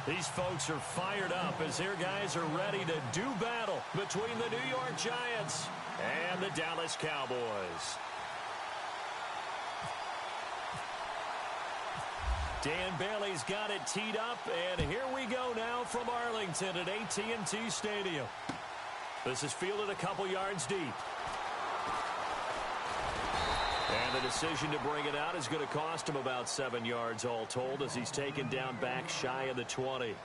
These folks are fired up as their guys are ready to do battle between the New York Giants and the Dallas Cowboys. Dan Bailey's got it teed up, and here we go now from Arlington at AT&T Stadium. This is fielded a couple yards deep. And the decision to bring it out is going to cost him about 7 yards all told as he's taken down back shy of the 20.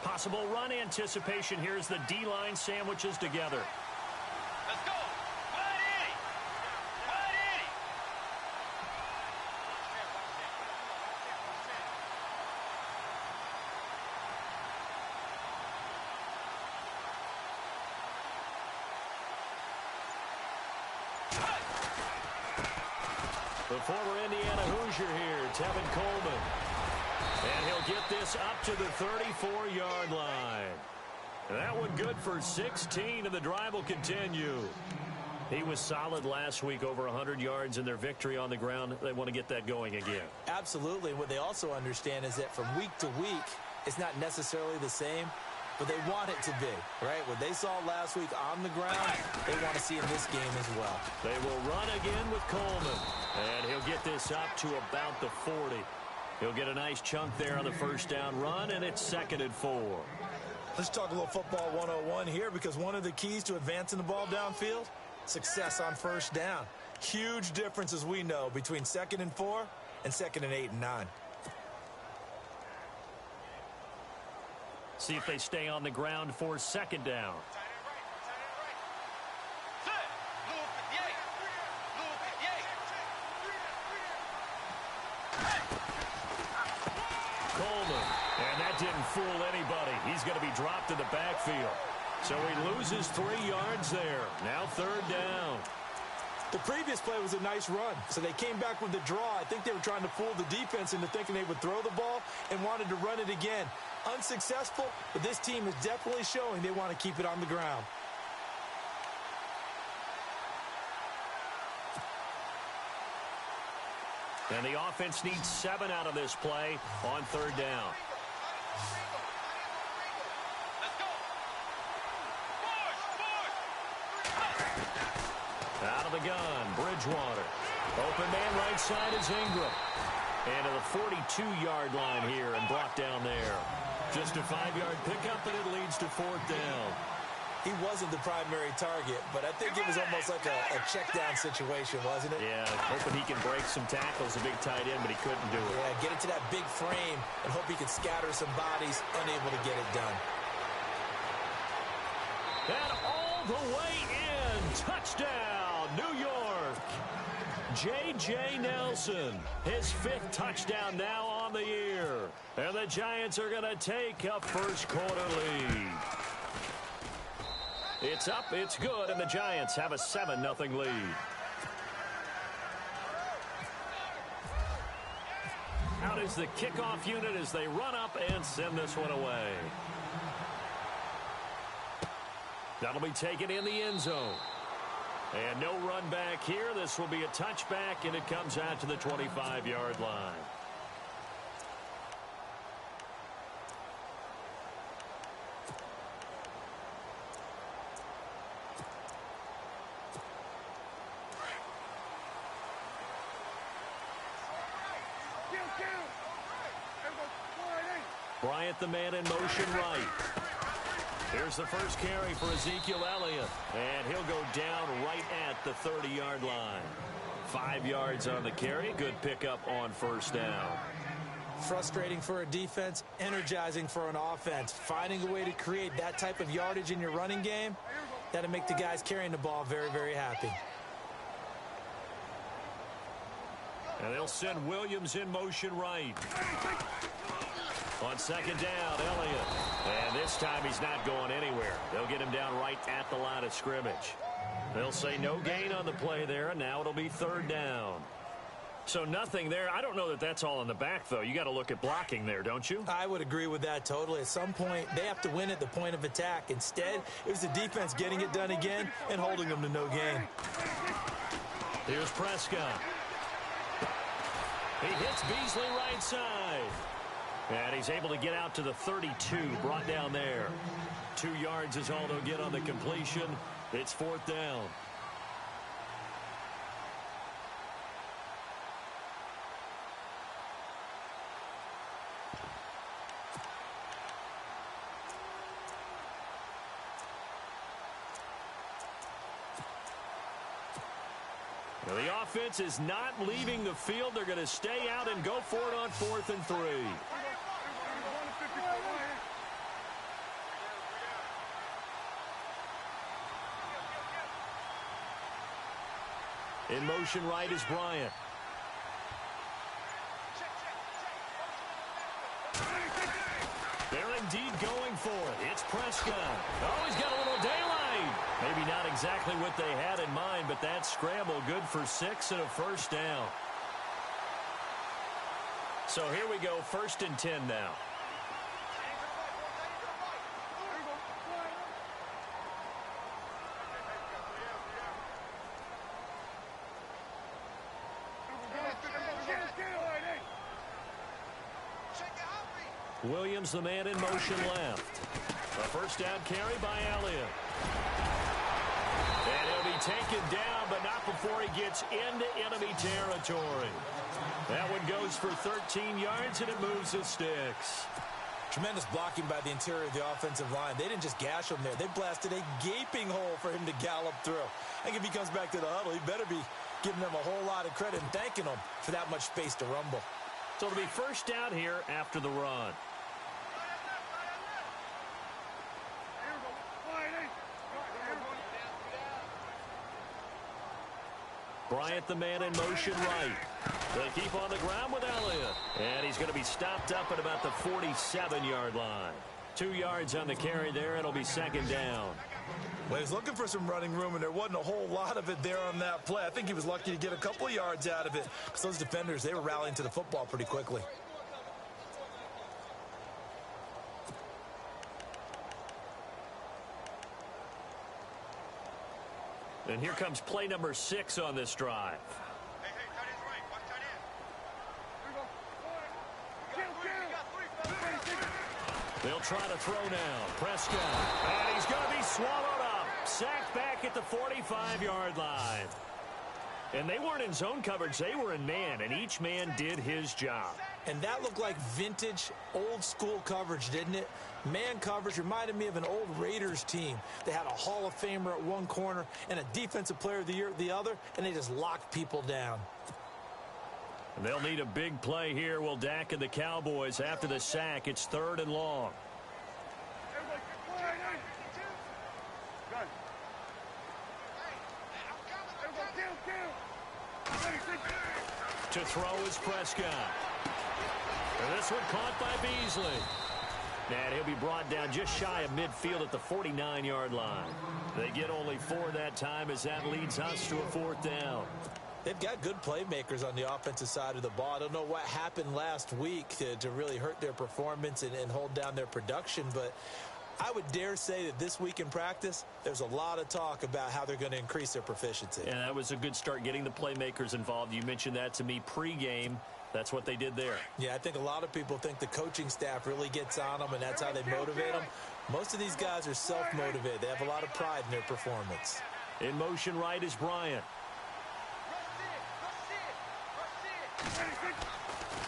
Possible run anticipation. Here's the D-line sandwiches together. Let's go. The former Indiana Hoosier here, Tevin Coleman. And he'll get this up to the 34-yard line. That one good for 16, and the drive will continue. He was solid last week, over 100 yards in their victory on the ground. They want to get that going again. Absolutely. What they also understand is that from week to week, it's not necessarily the same, but they want it to be, right? What they saw last week on the ground, they want to see in this game as well. They will run again with Coleman, and he'll get this up to about the 40. He'll get a nice chunk there on the first down run, and it's 2nd and 4. Let's talk a little football 101 here, because one of the keys to advancing the ball downfield, success on first down. Huge difference, as we know, between 2nd and 4 and 2nd and 8 and 9. See if they stay on the ground for 2nd down. Coleman, and that didn't fool anybody. He's going to be dropped in the backfield. So he loses 3 yards there. Now 3rd down. The previous play was a nice run, so they came back with the draw. I think they were trying to fool the defense into thinking they would throw the ball and wanted to run it again. Unsuccessful, but this team is definitely showing they want to keep it on the ground. And the offense needs 7 out of this play on 3rd down. Out of the gun, Bridgewater. Open man right side is Ingram. And to the 42-yard line here and brought down there. Just a 5-yard pickup, and it leads to 4th down. He wasn't the primary target, but I think it was almost like a check-down situation, wasn't it? Yeah, hoping he can break some tackles, a big tight end, but he couldn't do it. Yeah, get it to that big frame and hope he can scatter some bodies, unable to get it done. And all the way in, touchdown, New York. J.J. Nelson, his 5th touchdown now on the year. And the Giants are going to take a first-quarter lead. It's up, it's good, and the Giants have a 7-0 lead. Out is the kickoff unit as they run up and send this one away. That'll be taken in the end zone. And no run back here. This will be a touchback, and it comes out to the 25-yard line. Bryant the man in motion right. Here's the first carry for Ezekiel Elliott. And he'll go down right at the 30-yard line. 5 yards on the carry. Good pickup on first down. Frustrating for a defense, energizing for an offense. Finding a way to create that type of yardage in your running game, that'll make the guys carrying the ball very, very happy. And they'll send Williams in motion right. On second down, Elliott. And this time he's not going anywhere. They'll get him down right at the line of scrimmage. They'll say no gain on the play there, and now it'll be 3rd down. So nothing there. I don't know that that's all in the back, though. You got to look at blocking there, don't you? I would agree with that totally. At some point, they have to win at the point of attack. Instead, it was the defense getting it done again and holding them to no gain. Here's Prescott. He hits Beasley right side. And he's able to get out to the 32, brought down there. 2 yards is all they'll get on the completion. It's 4th down. Well, the offense is not leaving the field. They're going to stay out and go for it on 4th and 3. In motion right is Bryant. They're indeed going for it. It's Prescott. Oh, he's got a little daylight. Maybe not exactly what they had in mind, but that scramble good for 6 and a first down. So here we go, 1st and 10 now. Williams, the man in motion left. A first down carry by Elliott. And he'll be taken down, but not before he gets into enemy territory. That one goes for 13 yards, and it moves the sticks. Tremendous blocking by the interior of the offensive line. They didn't just gash him there. They blasted a gaping hole for him to gallop through. I think if he comes back to the huddle, he better be giving them a whole lot of credit and thanking them for that much space to rumble. So it'll be first down here after the run. Bryant, the man in motion right. They keep on the ground with Elliott. And he's going to be stopped up at about the 47-yard line. 2 yards on the carry there. It'll be 2nd down. Well, he's looking for some running room, and there wasn't a whole lot of it there on that play. I think he was lucky to get a couple of yards out of it, because those defenders, they were rallying to the football pretty quickly. And here comes play number 6 on this drive. They'll try to throw now. Prescott. And he's going to be swallowed up. Sacked back at the 45-yard line. And they weren't in zone coverage. They were in man, and each man did his job. And that looked like vintage, old-school coverage, didn't it? Man coverage reminded me of an old Raiders team. They had a Hall of Famer at one corner and a Defensive Player of the Year at the other, and they just locked people down. And they'll need a big play here. Will Dak and the Cowboys after the sack. It's 3rd and long. To throw is Prescott. And this one caught by Beasley. And he'll be brought down just shy of midfield at the 49-yard line. They get only 4 that time as that leads us to a 4th down. They've got good playmakers on the offensive side of the ball. I don't know what happened last week to really hurt their performance and hold down their production, but I would dare say that this week in practice, there's a lot of talk about how they're going to increase their proficiency. And that was a good start getting the playmakers involved. You mentioned that to me pregame. That's what they did there. Yeah, I think a lot of people think the coaching staff really gets on them, and that's how they motivate them. Most of these guys are self-motivated. They have a lot of pride in their performance. In motion right is Bryant.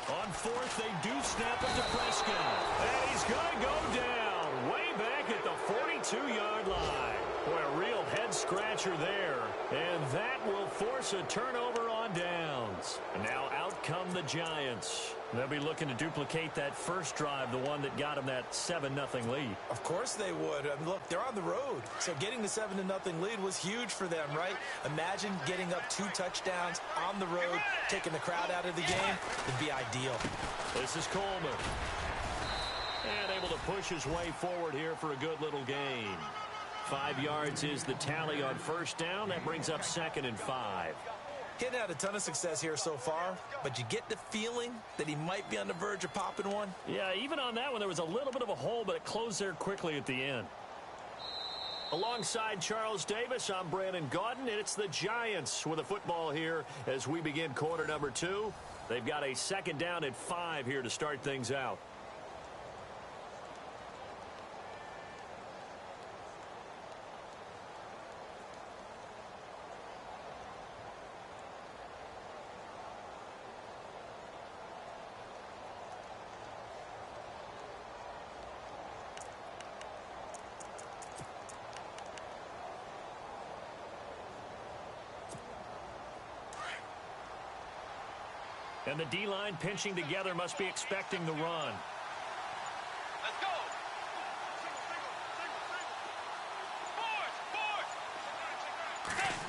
On 4th, they do snap it to Prescott. And he's going to go down way back at the 42-yard line. Boy, a real head-scratcher there. And that will force a turnover on downs. And now out come the Giants. They'll be looking to duplicate that first drive, the one that got them that 7-0 lead. Of course they would. I mean, look, they're on the road. So getting the 7-0 lead was huge for them, right? Imagine getting up 2 touchdowns on the road, taking the crowd out of the game. It'd be ideal. This is Coleman. And able to push his way forward here for a good little gain. 5 yards is the tally on first down. That brings up 2nd and 5. He hadn't had a ton of success here so far, but you get the feeling that he might be on the verge of popping one. Yeah, even on that one, there was a little bit of a hole, but it closed there quickly at the end. Alongside Charles Davis, I'm Brandon Gaudin, and it's the Giants with a football here as we begin quarter number 2. They've got a second down at 5 here to start things out. And the D-line pinching together must be expecting the run. Let's go.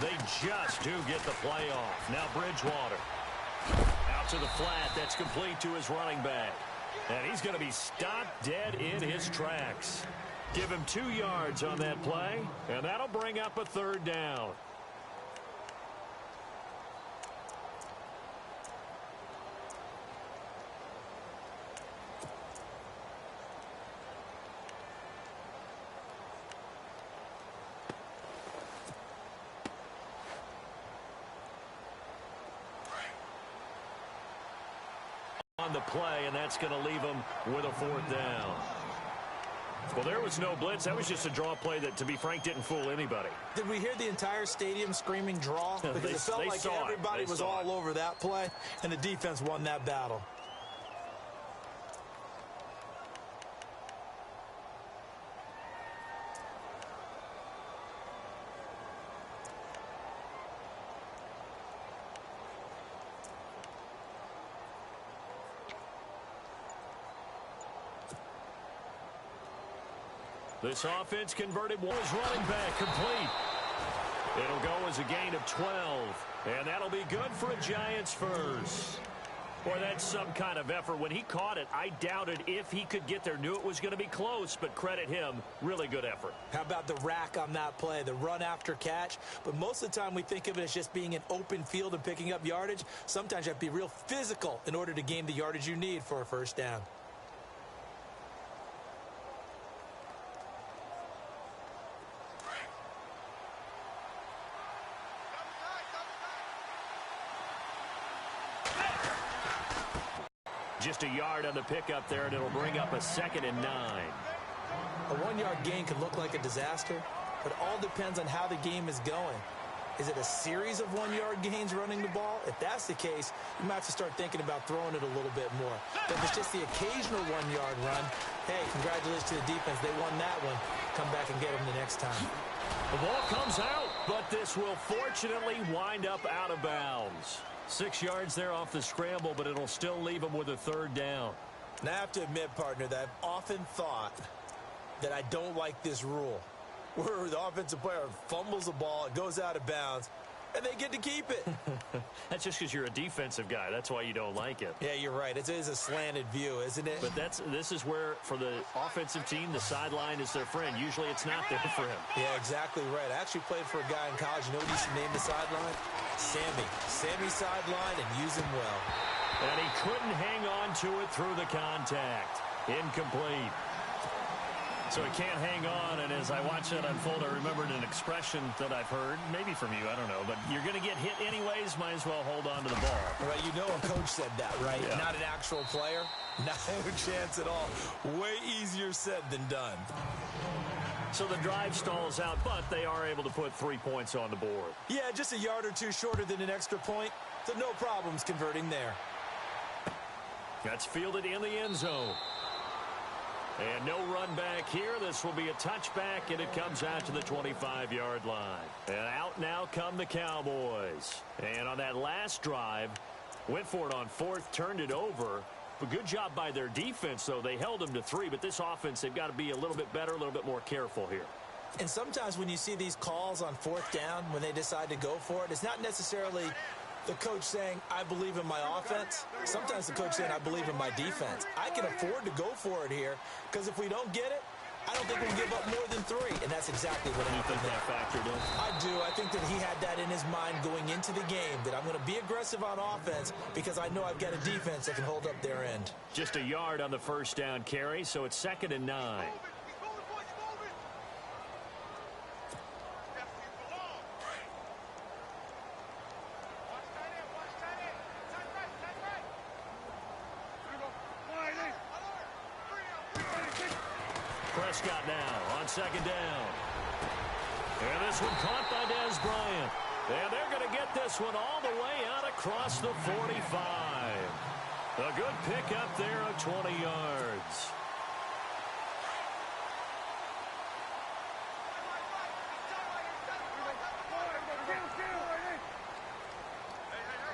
They just do get the play off. Now Bridgewater. Out to the flat. That's complete to his running back. And he's going to be stopped dead in his tracks. Give him 2 yards on that play, and that'll bring up a third down. On the play, and that's going to leave him with a 4th down. Well, there was no blitz. That was just a draw play that, to be frank, didn't fool anybody. Did we hear the entire stadium screaming draw? Because it felt like everybody was all over that play, and the defense won that battle. This offense converted one as running back complete. It'll go as a gain of 12, and that'll be good for a Giants first. Boy, that's some kind of effort. When he caught it, I doubted if he could get there. Knew it was going to be close, but credit him. Really good effort. How about the rack on that play, the run after catch? But most of the time we think of it as just being an open field and picking up yardage. Sometimes you have to be real physical in order to gain the yardage you need for a first down. Just a yard on the pickup there, and it'll bring up a 2nd and 9. A 1-yard gain could look like a disaster, but all depends on how the game is going. Is it a series of 1-yard gains running the ball? If that's the case, you might have to start thinking about throwing it a little bit more. But if it's just the occasional 1-yard run, hey, congratulations to the defense. They won that one. Come back and get them the next time. The ball comes out, but this will fortunately wind up out of bounds. 6 yards there off the scramble, but it'll still leave him with a 3rd down. Now, I have to admit, partner, that I've often thought that I don't like this rule, where the offensive player fumbles the ball, it goes out of bounds, and they get to keep it. That's just because you're a defensive guy. That's why you don't like it. Yeah, you're right. It is a slanted view, isn't it? But this is where, for the offensive team, the sideline is their friend. Usually it's not there for him. Yeah, exactly right. I actually played for a guy in college. You know what he used to name the sideline? Sammy. Sammy sideline, and use him well. And he couldn't hang on to it through the contact. Incomplete. So he can't hang on, and as I watch that unfold, I remembered an expression that I've heard, maybe from you, I don't know, but you're going to get hit anyways, might as well hold on to the ball. Right, you know a coach said that, right? Yeah. Not an actual player. No chance at all. Way easier said than done. So the drive stalls out, but they are able to put 3 points on the board. Yeah, just a yard or two shorter than an extra point, so no problems converting there. That's fielded in the end zone. And no run back here. This will be a touchback, and it comes out to the 25-yard line. And out now come the Cowboys. And on that last drive, went for it on 4th, turned it over. But good job by their defense, though. They held them to 3, but this offense, they've got to be a little bit better, a little bit more careful here. And sometimes when you see these calls on 4th down, when they decide to go for it, it's not necessarily the coach saying, I believe in my offense. Sometimes the coach saying, I believe in my defense. I can afford to go for it here because if we don't get it, I don't think we'll give up more than 3, and that's exactly what You happened think that there. factored in? I do. I think that he had that in his mind going into the game, that I'm going to be aggressive on offense because I know I've got a defense that can hold up their end. Just a yard on the first down carry, so it's 2nd and 9. Prescott now on 2nd down. And this one caught by Dez Bryant. And they're going to get this one all the way out across the 45. A good pickup there of 20 yards.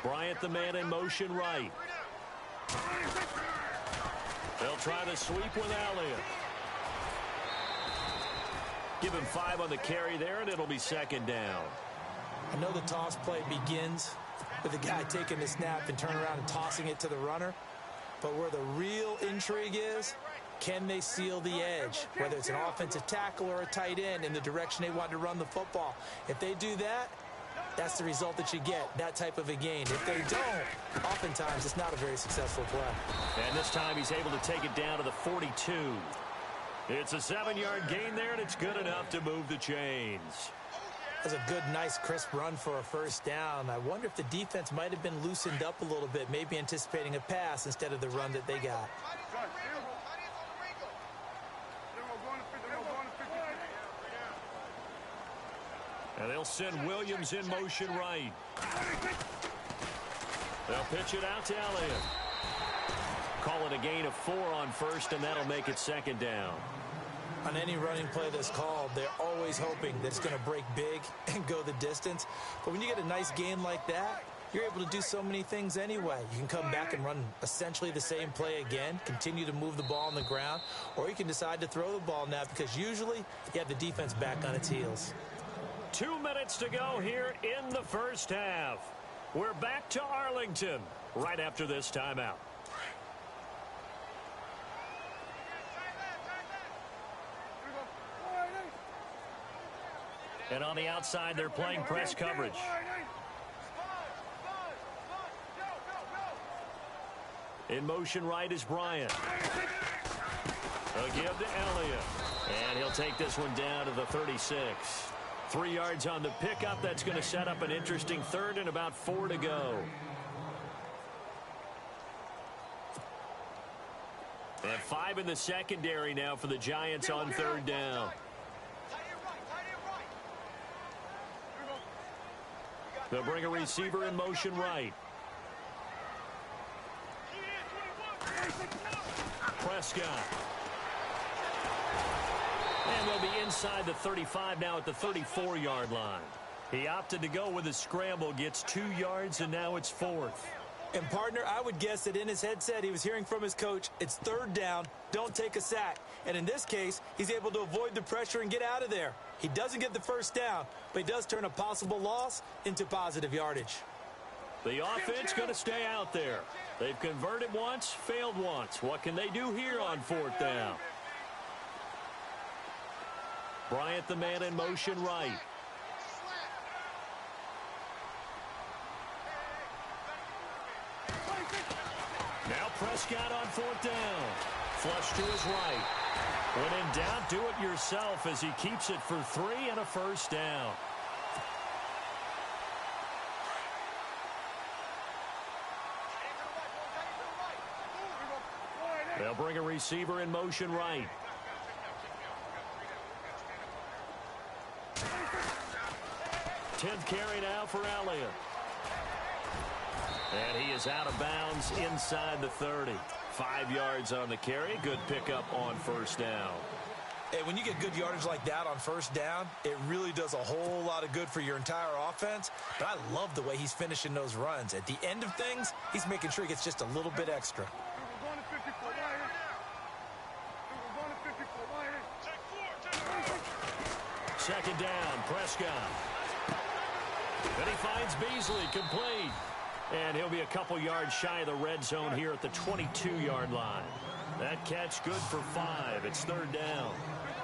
Bryant, the man in motion right. They'll try the sweep with Elliott. Give him 5 on the carry there, and it'll be 2nd down. I know the toss play begins with the guy taking the snap and turning around and tossing it to the runner. But where the real intrigue is, can they seal the edge? Whether it's an offensive tackle or a tight end in the direction they want to run the football. If they do that, that's the result that you get, that type of a gain. If they don't, oftentimes it's not a very successful play. And this time he's able to take it down to the 42. It's a 7-yard gain there, and it's good enough to move the chains. That's a good, nice, crisp run for a first down. I wonder if the defense might have been loosened up a little bit, maybe anticipating a pass instead of the run that they got. And they'll send Williams in motion right. They'll pitch it out to Elliott. Call it a gain of 4 on first, and that'll make it 2nd down. On any running play that's called, they're always hoping that it's going to break big and go the distance. But when you get a nice gain like that, you're able to do so many things anyway. You can come back and run essentially the same play again, continue to move the ball on the ground, or you can decide to throw the ball now because usually you have the defense back on its heels. 2 minutes to go here in the first half. We're back to Arlington right after this timeout. And on the outside, they're playing press coverage. In motion right is Bryant. A give to Elliott. And he'll take this one down to the 36. 3 yards on the pickup. That's going to set up an interesting 3rd and about 4 to go. And 5 in the secondary now for the Giants on 3rd down. They'll bring a receiver in motion right. Prescott. And they'll be inside the 35 now at the 34-yard line. He opted to go with a scramble, gets 2 yards, and now it's 4th. And, partner, I would guess that in his headset he was hearing from his coach, it's 3rd down, don't take a sack. And in this case, he's able to avoid the pressure and get out of there. He doesn't get the first down, but he does turn a possible loss into positive yardage. The offense going to stay out there. They've converted once, failed once. What can they do here on 4th down? Bryant, the man in motion right. Now Prescott on 4th down. Flush to his right. When in doubt, do it yourself as he keeps it for 3 and a first down. They'll bring a receiver in motion right. Tenth carry now for Elliott. And he is out of bounds inside the 30. 5 yards on the carry. Good pickup on first down. Hey, when you get good yardage like that on first down, it really does a whole lot of good for your entire offense. But I love the way he's finishing those runs. At the end of things, he's making sure he gets just a little bit extra. Second down, Prescott. And he finds Beasley complete. And he'll be a couple yards shy of the red zone here at the 22-yard line. That catch good for 5. It's 3rd down.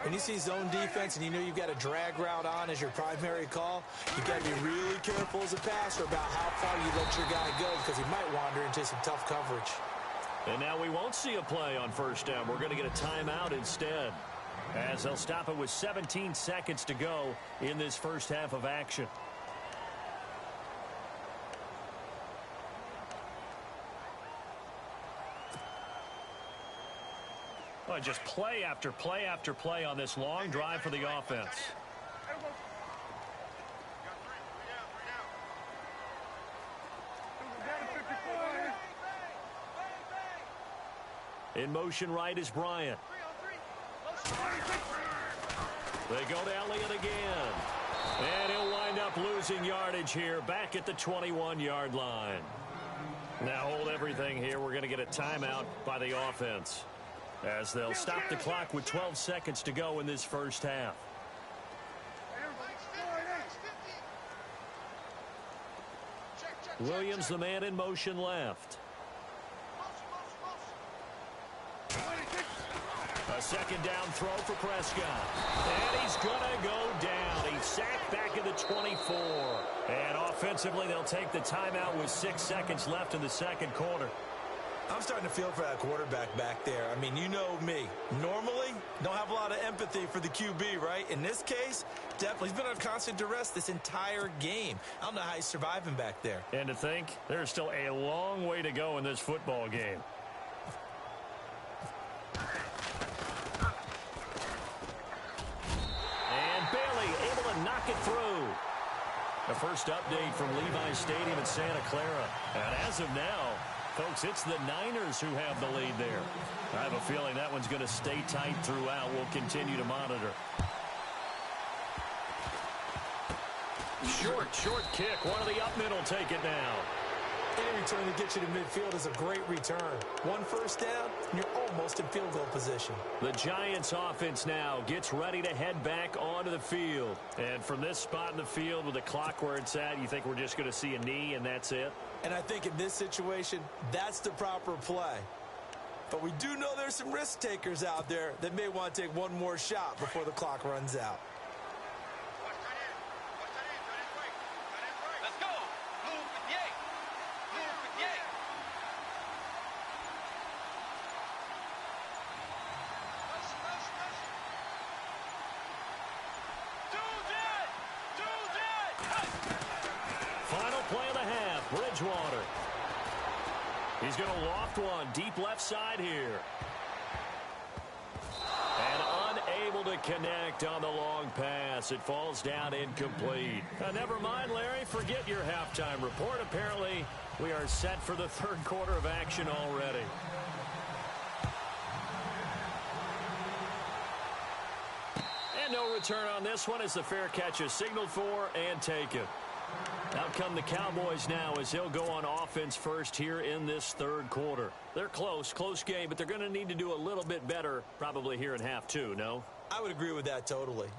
When you see zone defense and you know you've got a drag route on as your primary call, you've got to be really careful as a passer about how far you let your guy go because he might wander into some tough coverage. And now we won't see a play on first down. We're going to get a timeout instead, as they'll stop it with 17 seconds to go in this first half of action. Oh, just play after play after play on this long drive for the offense. In motion right is Bryant. They go to Elliott again. And he'll wind up losing yardage here back at the 21-yard line. Now hold everything here. We're going to get a timeout by the offense, as they'll stop the clock with 12 seconds to go in this first half. Williams, the man in motion left. A second down throw for Prescott. And he's going to go down. He's sacked back at the 24. And offensively, they'll take the timeout with 6 seconds left in the second quarter. I'm starting to feel for that quarterback back there. I mean, you know me. Normally, don't have a lot of empathy for the QB, right? In this case, definitely. He's been on constant duress this entire game. I don't know how he's surviving back there. And to think, there's still a long way to go in this football game. And Bailey able to knock it through. The first update from Levi Stadium in Santa Clara. And as of now, folks, it's the Niners who have the lead there. I have a feeling that one's going to stay tight throughout. We'll continue to monitor. Short kick. One of the up mid will take it now. Any return to get you to midfield is a great return. One first down, and you're almost in field goal position. The Giants offense now gets ready to head back onto the field. And from this spot in the field with the clock where it's at, you think we're just going to see a knee and that's it? And I think in this situation, that's the proper play. But we do know there's some risk takers out there that may want to take one more shot before the clock runs out. Let's go. Move with the eight. Move with the eight. Final play of the half, Bridgewater. He's going to loft one deep left side here. And unable to connect on the long pass. It falls down incomplete. Never mind, Larry. Forget your halftime report. Apparently, we are set for the third quarter of action already. And no return on this one as the fair catch is signaled for and taken. Out come the Cowboys now as they'll go on offense first here in this third quarter. They're close game, but they're going to need to do a little bit better probably here in half two, no? I would agree with that totally.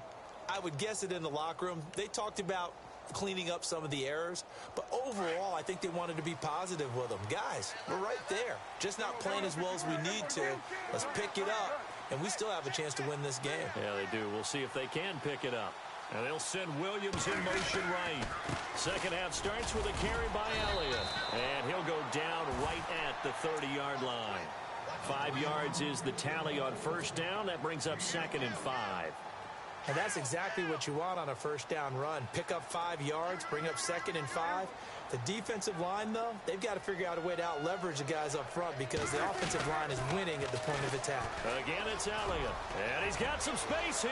I would guess it in the locker room. They talked about cleaning up some of the errors, but overall I think they wanted to be positive with them. Guys, we're right there. Just not playing as well as we need to. Let's pick it up, and we still have a chance to win this game. Yeah, they do. We'll see if they can pick it up. And they'll send Williams in motion right. Second half starts with a carry by Elliott. And he'll go down right at the 30-yard line. 5 yards is the tally on first down. That brings up 2nd and 5. And that's exactly what you want on a first down run. Pick up 5 yards, bring up 2nd and 5. The defensive line, though, they've got to figure out a way to out-leverage the guys up front because the offensive line is winning at the point of attack. Again, it's Elliott. And he's got some space here.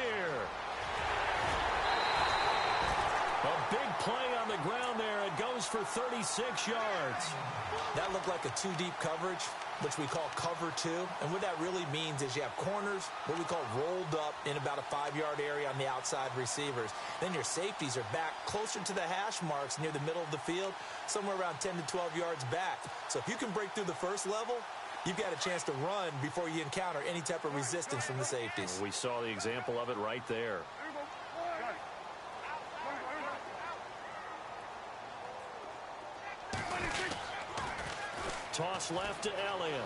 A big play on the ground there. It goes for 36 yards. That looked like a 2-deep coverage, which we call cover 2. And what that really means is you have corners, what we call rolled up in about a 5-yard area on the outside receivers. Then your safeties are back closer to the hash marks near the middle of the field, somewhere around 10 to 12 yards back. So if you can break through the first level, you've got a chance to run before you encounter any type of resistance from the safeties. We saw the example of it right there. Toss left to Elliott.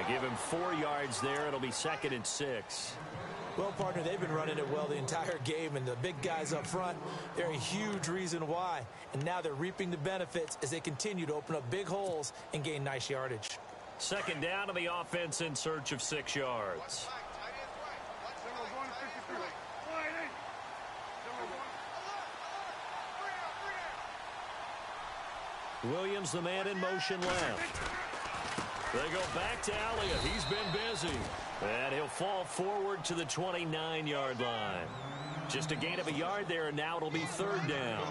They give him 4 yards there. It'll be 2nd and 6. Well, partner, they've been running it well the entire game, and the big guys up front, they're a huge reason why. And now they're reaping the benefits as they continue to open up big holes and gain nice yardage. 2nd down to the offense in search of 6 yards. Williams, the man in motion left. They go back to Elliott. He's been busy. And he'll fall forward to the 29-yard line. Just a gain of a yard there, and now it'll be 3rd down.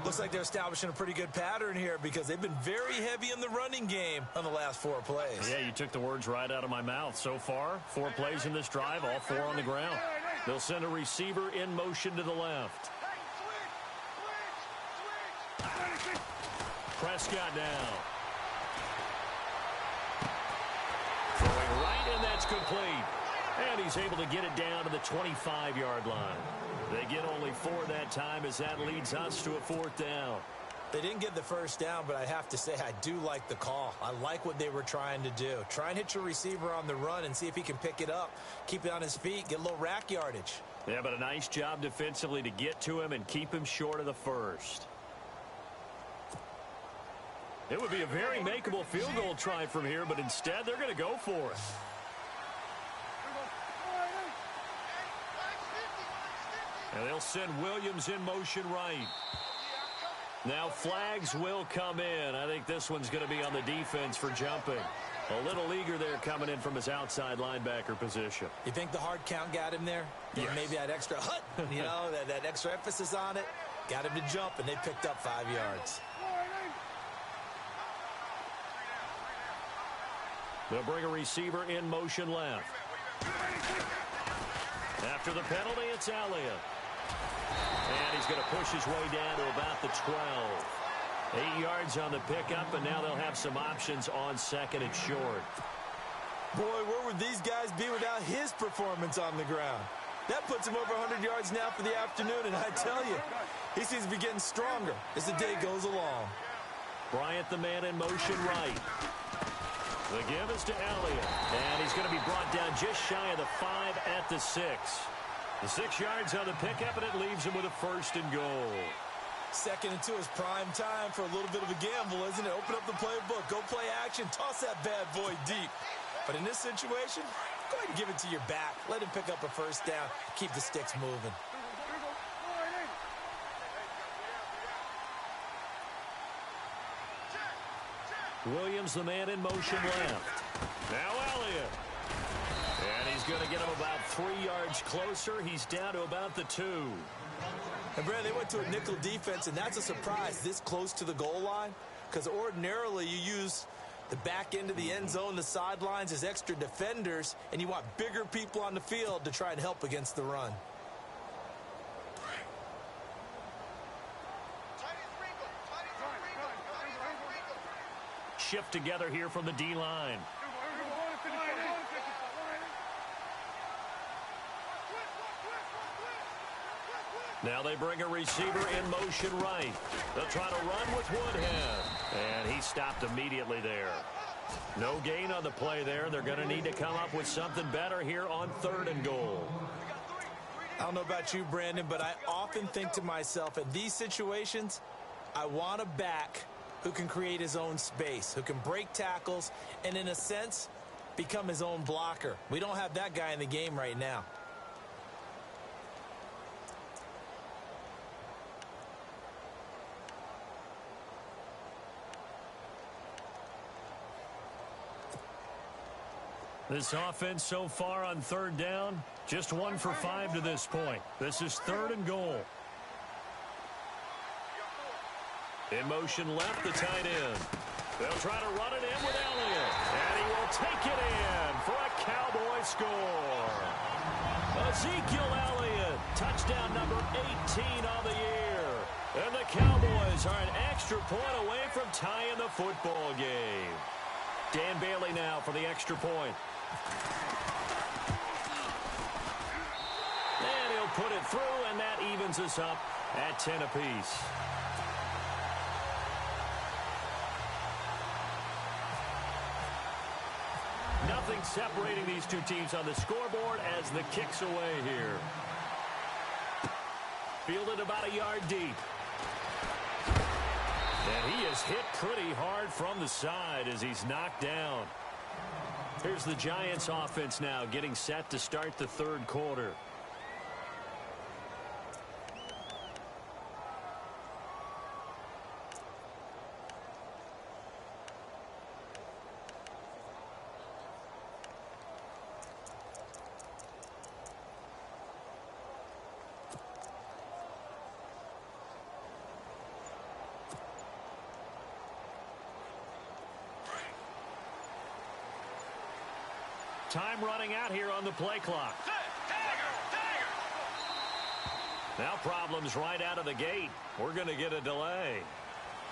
Looks like they're establishing a pretty good pattern here because they've been very heavy in the running game on the last 4 plays. Yeah, you took the words right out of my mouth. So far, 4 plays in this drive, all 4 on the ground. They'll send a receiver in motion to the left. Prescott down. Throwing right, and that's complete. And he's able to get it down to the 25-yard line. They get only 4 that time as that leads us to a 4th down. They didn't get the first down, but I have to say I do like the call. I like what they were trying to do. Try and hit your receiver on the run and see if he can pick it up, keep it on his feet, get a little rack yardage. Yeah, but a nice job defensively to get to him and keep him short of the first. It would be a very makeable field goal try from here, but instead they're going to go for it. And they'll send Williams in motion right. Now flags will come in. I think this one's going to be on the defense for jumping. A little eager there coming in from his outside linebacker position. You think the hard count got him there? Yes. Maybe that extra hut, you know, that extra emphasis on it. Got him to jump, and they picked up 5 yards. They'll bring a receiver in motion left. After the penalty, it's Elliott. And he's going to push his way down to about the 12. 8 yards on the pickup, and now they'll have some options on 2nd and short. Boy, where would these guys be without his performance on the ground? That puts him over 100 yards now for the afternoon, and I tell you, he seems to be getting stronger as the day goes along. Bryant, the man in motion right. The give is to Elliott, and he's going to be brought down just shy of the 5 at the 6. The 6 yards on the pickup, and it leaves him with a 1st and goal. 2nd and 2 is prime time for a little bit of a gamble, isn't it? Open up the playbook, go play action, toss that bad boy deep. But in this situation, go ahead and give it to your back. Let him pick up a 1st down, keep the sticks moving. Williams, the man in motion left. Now Elliott. And he's going to get him about 3 yards closer. He's down to about the 2. And, Brad, they went to a nickel defense, and that's a surprise this close to the goal line because ordinarily you use the back end of the end zone, the sidelines as extra defenders, and you want bigger people on the field to try and help against the run. Shift together here from the D-line. Now they bring a receiver in motion right. They'll try to run with Woodhead. And he stopped immediately there. No gain on the play there. They're going to need to come up with something better here on 3rd and goal. I don't know about you, Brandon, but I often think to myself, in these situations, I want a back who can create his own space, who can break tackles, and in a sense, become his own blocker. We don't have that guy in the game right now. This offense so far on 3rd down, just 1 for 5 to this point. This is 3rd and goal. In motion left, the tight end. They'll try to run it in with Elliott. And he will take it in for a Cowboy score. Ezekiel Elliott, touchdown number 18 on the year. And the Cowboys are an extra point away from tying the football game. Dan Bailey now for the extra point. And he'll put it through, and that evens us up at 10 apiece. separating these two teams on the scoreboard as the kick's away here. Fielded about a yard deep. And he is hit pretty hard from the side as he's knocked down. Here's the Giants offense now getting set to start the third quarter. Time running out here on the play clock. Now problems right out of the gate. We're going to get a delay.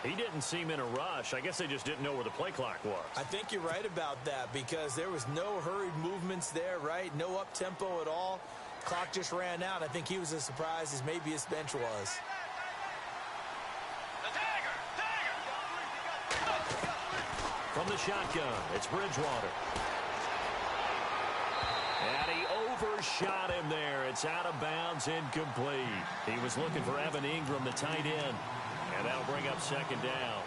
He didn't seem in a rush. I guess they just didn't know where the play clock was. I think you're right about that because there was no hurried movements there, right? No up-tempo at all. Clock just ran out. I think he was as surprised as maybe his bench was. From the shotgun, it's Bridgewater. And he overshot him there. It's out of bounds, incomplete. He was looking for Evan Ingram, the tight end. And that'll bring up second down.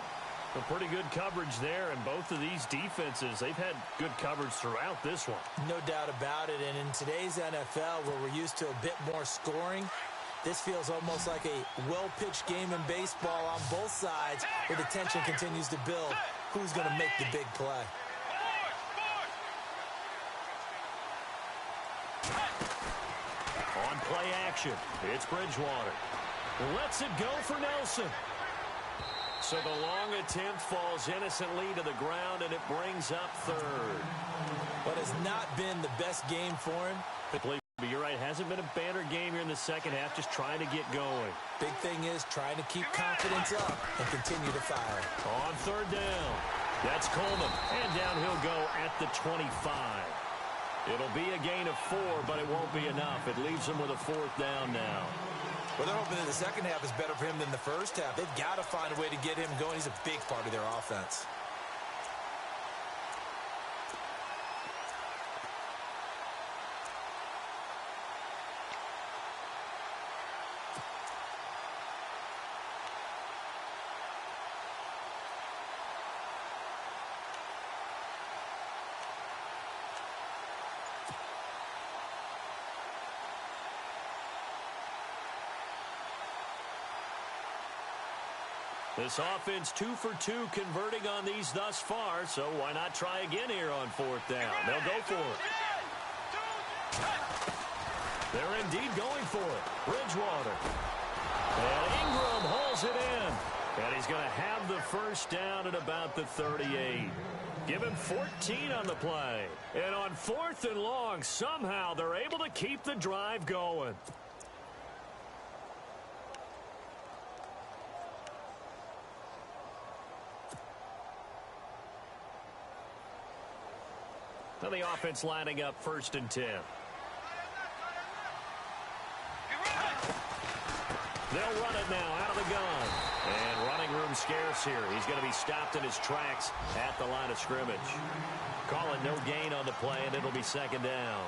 A pretty good coverage there, and both of these defenses, they've had good coverage throughout this one. No doubt about it. And in today's NFL, where we're used to a bit more scoring, this feels almost like a well-pitched game in baseball on both sides where the tension continues to build. Who's going to make the big play? On play action, it's Bridgewater. Lets it go for Nelson. So the long attempt falls innocently to the ground, and it brings up third. What has not been the best game for him. But you're right, hasn't been a banner game here in the second half, just trying to get going. Big thing is trying to keep confidence up and continue to fire. On third down, that's Coleman, and down he'll go at the 25. It'll be a gain of 4, but it won't be enough. It leaves him with a fourth down now. Well, they're hoping that the second half is better for him than the first half. They've got to find a way to get him going. He's a big part of their offense. This offense 2 for 2 converting on these thus far, so why not try again here on fourth down? They'll go for it. They're indeed going for it. Bridgewater. And Ingram hauls it in. And he's going to have the first down at about the 38. Give him 14 on the play. And on fourth and long, somehow they're able to keep the drive going. Now the offense lining up 1st and 10. They'll run it now out of the gun. And running room scarce here. He's going to be stopped in his tracks at the line of scrimmage. Call it no gain on the play, and it'll be second down.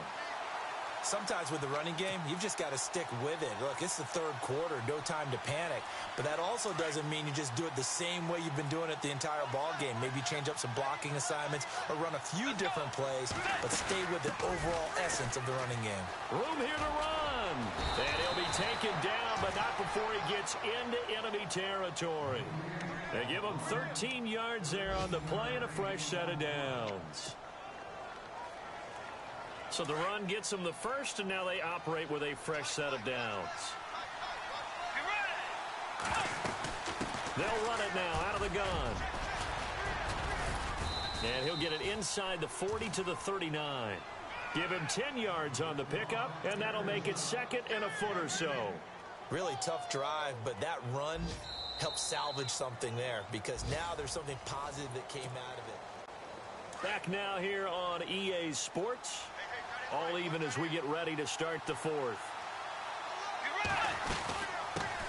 Sometimes with the running game, you've just got to stick with it. Look, it's the third quarter, no time to panic. But that also doesn't mean you just do it the same way you've been doing it the entire ball game. Maybe change up some blocking assignments or run a few different plays, but stay with the overall essence of the running game. Room here to run. And he'll be taken down, but not before he gets into enemy territory. They give him 13 yards there on the play and a fresh set of downs. So the run gets them the first, and now they operate with a fresh set of downs. They'll run it now out of the gun. And he'll get it inside the 40 to the 39. Give him 10 yards on the pickup, and that'll make it second and a foot or so. Really tough drive, but that run helped salvage something there because now there's something positive that came out of it. Back now here on EA Sports. All even as we get ready to start the fourth.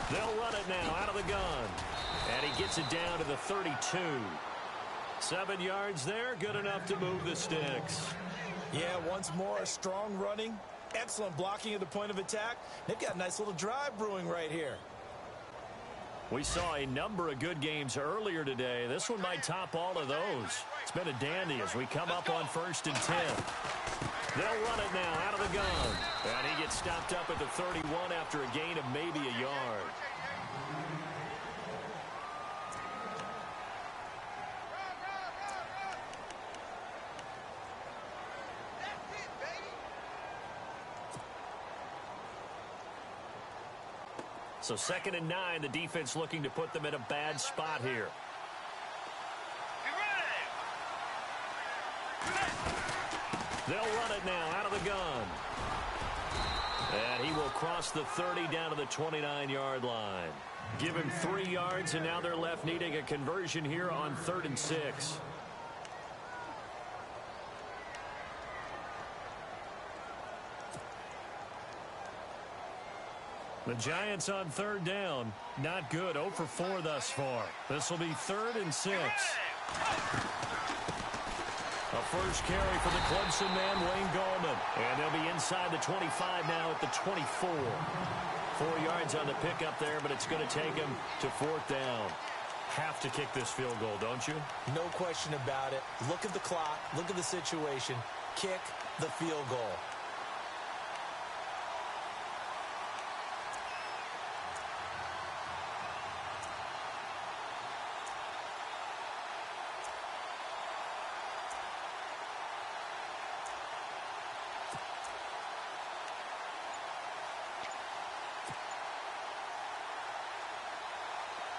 They'll run it now out of the gun. And he gets it down to the 32. 7 yards there, good enough to move the sticks. Yeah, once more, strong running, excellent blocking at the point of attack. They've got a nice little drive brewing right here. We saw a number of good games earlier today. This one might top all of those. It's been a dandy as we come up on 1st and 10. They'll run it now out of the gun. And he gets stopped up at the 31 after a gain of maybe a yard. So 2nd and 9, the defense looking to put them in a bad spot here. They'll run it now out of the gun. And he will cross the 30 down to the 29-yard line. Give him 3 yards, and now they're left needing a conversion here on 3rd and 6. The Giants on 3rd down. Not good. 0 for 4 thus far. This will be 3rd and 6. A first carry for the Clemson man, Wayne Gallman. And they'll be inside the 25 now at the 24. 4 yards on the pickup there, but it's going to take him to 4th down. Have to kick this field goal, don't you? No question about it. Look at the clock. Look at the situation. Kick the field goal.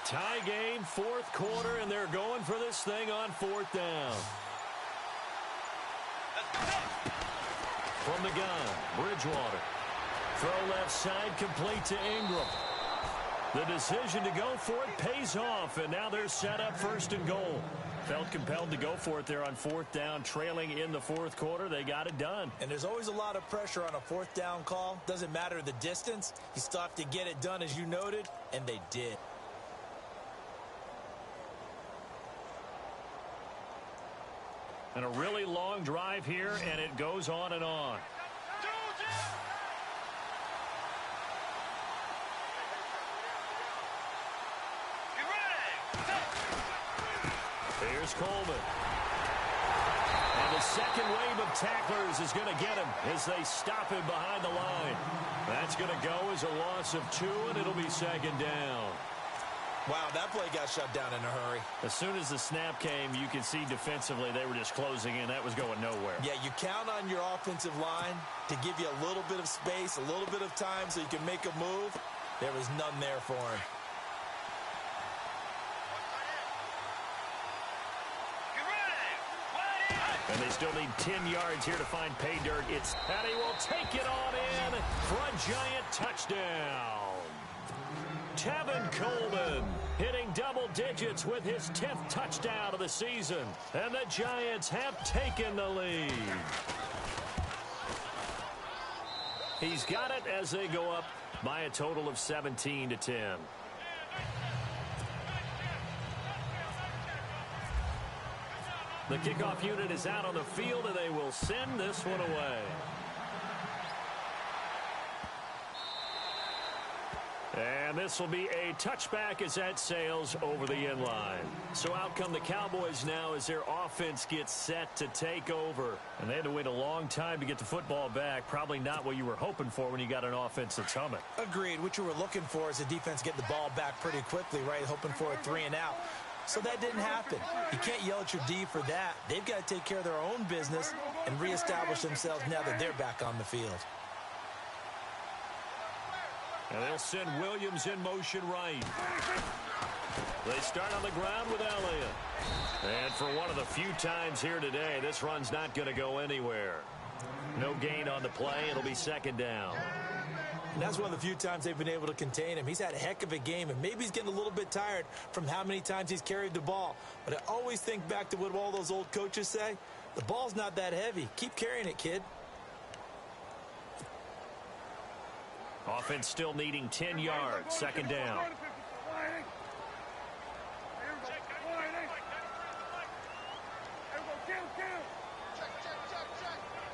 Tie game, 4th quarter, and they're going for this thing on 4th down. From the gun, Bridgewater. Throw left side, complete to Ingram. The decision to go for it pays off, and now they're set up 1st and goal. Felt compelled to go for it there on 4th down, trailing in the 4th quarter. They got it done. And there's always a lot of pressure on a 4th down call. Doesn't matter the distance. You still have to get it done, as you noted, and they did. And a really long drive here, and it goes on and on. Here's Coleman. And the second wave of tacklers is going to get him as they stop him behind the line. That's going to go as a loss of 2, and it'll be 2nd down. Wow, that play got shut down in a hurry. As soon as the snap came, you could see defensively they were just closing in. That was going nowhere. Yeah, you count on your offensive line to give you a little bit of space, a little bit of time so you can make a move. There was none there for him. And they still need 10 yards here to find pay dirt. And he will take it on in for a Giant touchdown. Tevin Coleman hitting double digits with his 10th touchdown of the season. And the Giants have taken the lead. He's got it as they go up by a total of 17-10. The kickoff unit is out on the field, and they will send this one away. And this will be a touchback as that sails over the end line. So out come the Cowboys now as their offense gets set to take over. And they had to wait a long time to get the football back. Probably not what you were hoping for when you got an offense that's humming. Agreed. What you were looking for is the defense getting the ball back pretty quickly, right? Hoping for a 3 and out. So that didn't happen. You can't yell at your D for that. They've got to take care of their own business and reestablish themselves now that they're back on the field. And they'll send Williams in motion right. They start on the ground with Elliott. And for one of the few times here today, this run's not going to go anywhere. No gain on the play. It'll be 2nd down. And that's one of the few times they've been able to contain him. He's had a heck of a game, and maybe he's getting a little bit tired from how many times he's carried the ball. But I always think back to what all those old coaches say. The ball's not that heavy. Keep carrying it, kid. Offense still needing 10 yards. 2nd down.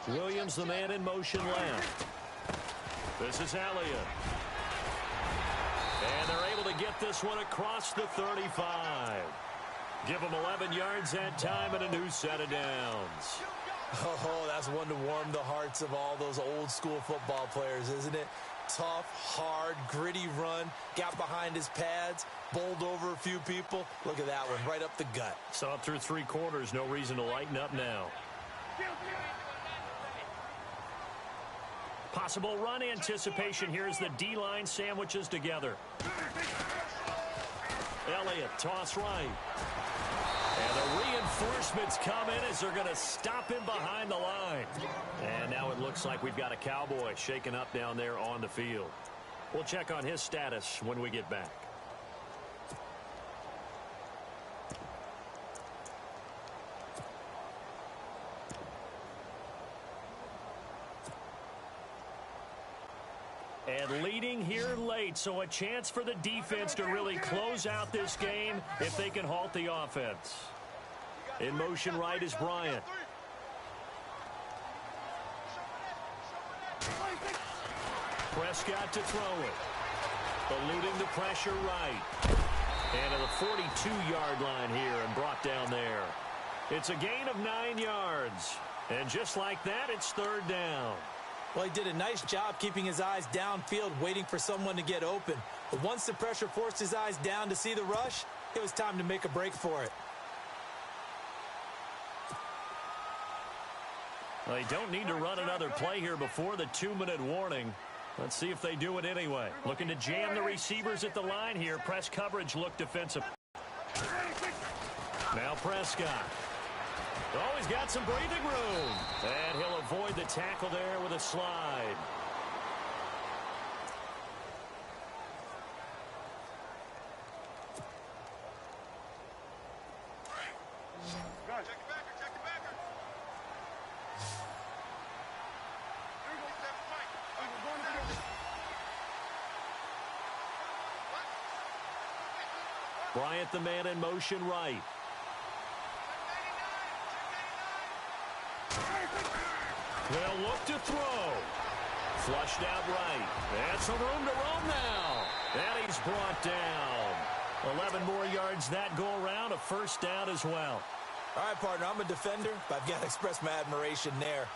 Williams, the man in motion left. This is Elliott. And they're able to get this one across the 35. Give them 11 yards that time and a new set of downs. Oh, that's one to warm the hearts of all those old school football players, isn't it? Tough, hard, gritty run, got behind his pads, bowled over a few people. Look at that one, right up the gut. Saw it through 3 quarters, no reason to lighten up now. Possible run anticipation here as the D-line sandwiches together. Elliott, toss right. And the reinforcements come in as they're going to stop him behind the line. And now it looks like we've got a Cowboy shaken up down there on the field. We'll check on his status when we get back. And leading here late, so a chance for the defense to really close out this game if they can halt the offense. In motion right is Bryant. Prescott to throw it. Eluding the pressure right. And to the 42-yard line here and brought down there. It's a gain of 9 yards. And just like that, it's 3rd down. Well, he did a nice job keeping his eyes downfield, waiting for someone to get open. But once the pressure forced his eyes down to see the rush, it was time to make a break for it. Well, they don't need to run another play here before the 2-minute warning. Let's see if they do it anyway. Looking to jam the receivers at the line here. Press coverage look defensive. Now Prescott. Oh, he's got some breathing room. And he'll avoid the tackle there with a slide. Bryant, the man in motion right. They'll look to throw. Flushed out right. And some room to roam now. And he's brought down. 11 more yards that go around. A 1st down as well. All right, partner, I'm a defender, but I've got to express my admiration there.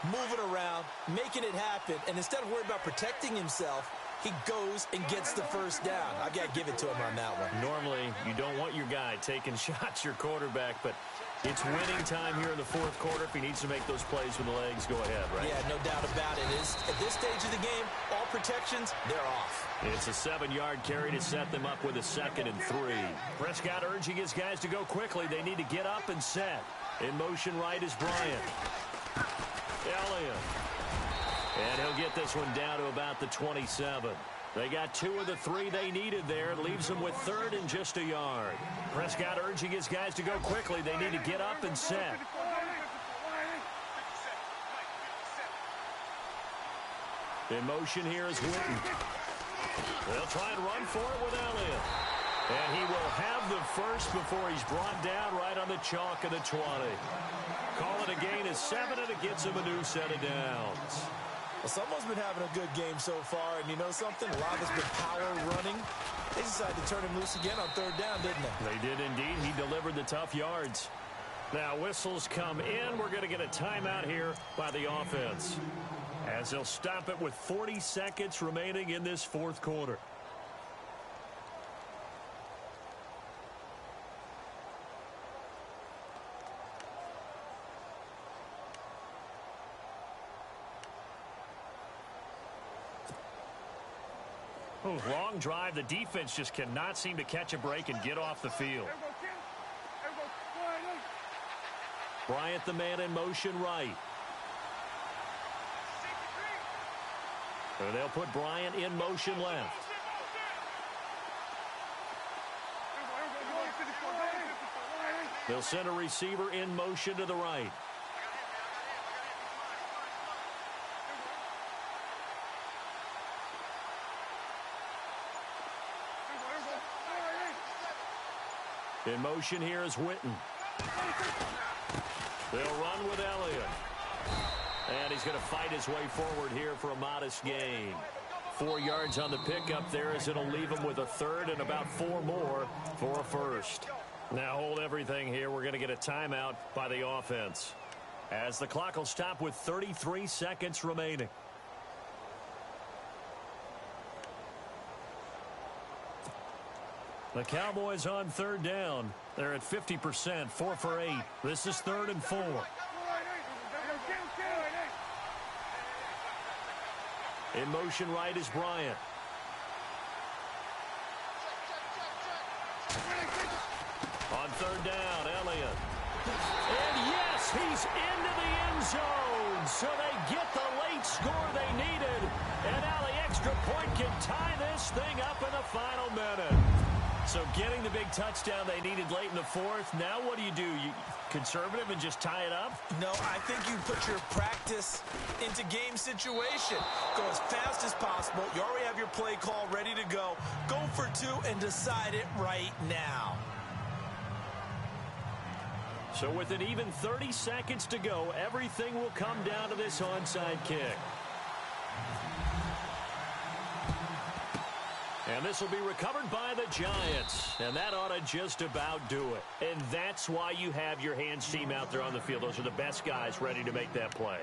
Moving around, making it happen, and instead of worrying about protecting himself, he goes and gets the 1st down. I've got to give it to him on that one. Normally, you don't want your guy taking shots, your quarterback, but it's winning time here in the 4th quarter. If he needs to make those plays with the legs, go ahead, right? Yeah, no doubt about it. At this stage of the game, all protections, they're off. It's a 7-yard carry to set them up with a 2nd and 3. Prescott urging his guys to go quickly. They need to get up and set. In motion right is Bryant. Elliott. And he'll get this one down to about the 27. They got 2 of the 3 they needed there. It leaves them with 3rd and just a yard. Prescott urging his guys to go quickly. They need to get up and set. In motion here is Witten. They'll try and run for it with Elliott. And he will have the 1st before he's brought down right on the chalk of the 20. Call it a gain of 7, and it gets him a new set of downs. Well, someone's been having a good game so far, and you know something? A lot of it's been power running. They decided to turn him loose again on 3rd down, didn't they? They did indeed. He delivered the tough yards. Now whistles come in. We're going to get a timeout here by the offense, as they'll stop it with 40 seconds remaining in this 4th quarter. Oh, long drive. The defense just cannot seem to catch a break and get off the field. Bryant, the man in motion right. So they'll put Bryant in motion left. They'll send a receiver in motion to the right. In motion here is Witten. They'll run with Elliott. And he's going to fight his way forward here for a modest gain. 4 yards on the pickup there as it'll leave him with a third and about 4 more for a first. Now hold everything here. We're going to get a timeout by the offense, as the clock will stop with 33 seconds remaining. The Cowboys on third down. They're at 50%, 4 for 8. This is 3rd and 4. In motion right is Bryant. On third down, Elliott. And yes, he's into the end zone. So they get the late score they needed. And now the extra point can tie this thing up in the final minute. So getting the big touchdown they needed late in the fourth. Now what do? You conservative and just tie it up? No, I think you put your practice into game situation. Go as fast as possible. You already have your play call ready to go. Go for 2 and decide it right now. So with an even 30 seconds to go, everything will come down to this onside kick. And this will be recovered by the Giants. And that ought to just about do it. And that's why you have your hands team out there on the field. Those are the best guys ready to make that play.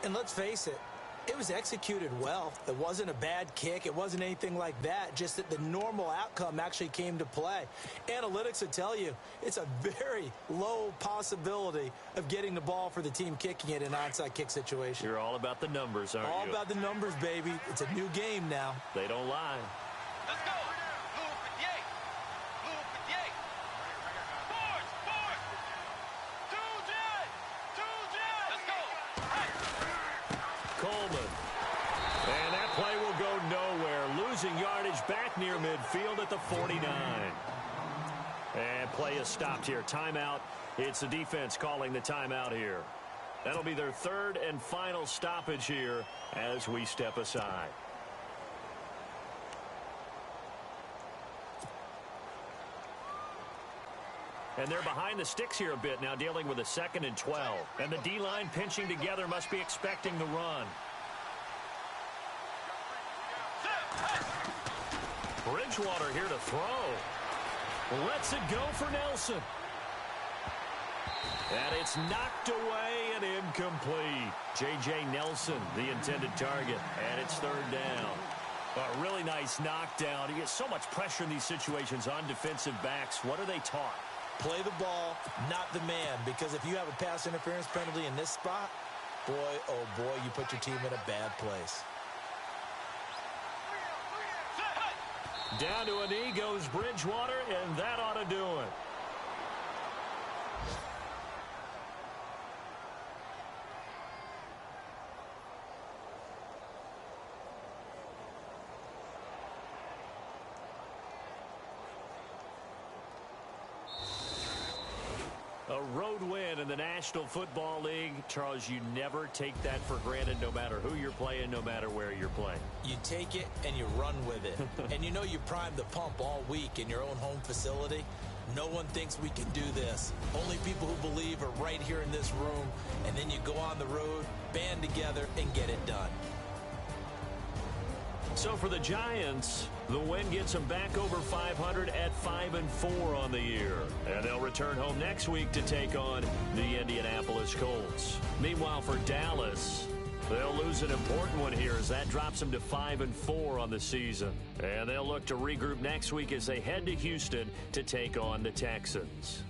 And let's face it, it was executed well. It wasn't a bad kick. It wasn't anything like that. Just that the normal outcome actually came to play. Analytics will tell you it's a very low possibility of getting the ball for the team kicking it in an onside kick situation. You're all about the numbers, aren't you? All about the numbers, baby. It's a new game now. They don't lie. Let's go. Blue 58. Blue 58. Force. Let's go. Coleman. And that play will go nowhere. Losing yardage back near midfield at the 49. And play is stopped here. Timeout. It's the defense calling the timeout here. That'll be their 3rd and final stoppage here as we step aside. And they're behind the sticks here a bit now, dealing with a 2nd and 12. And the D-line pinching together must be expecting the run. Bridgewater here to throw. Lets it go for Nelson. And it's knocked away and incomplete. J.J. Nelson, the intended target. And it's 3rd down. A really nice knockdown. You get so much pressure in these situations on defensive backs. What are they taught? Play the ball, not the man, because if you have a pass interference penalty in this spot, boy, oh boy, you put your team in a bad place. Down to a knee goes Bridgewater, and that ought to do it. A road win in the National Football League. Charles, you never take that for granted, no matter who you're playing, no matter where you're playing. You take it and you run with it. And you know you primed the pump all week in your own home facility. No one thinks we can do this. Only people who believe are right here in this room. And then you go on the road, band together, and get it done. So for the Giants, the win gets them back over 500 at 5-4 on the year. And they'll return home next week to take on the Indianapolis Colts. Meanwhile, for Dallas, they'll lose an important one here as that drops them to 5-4 on the season. And they'll look to regroup next week as they head to Houston to take on the Texans.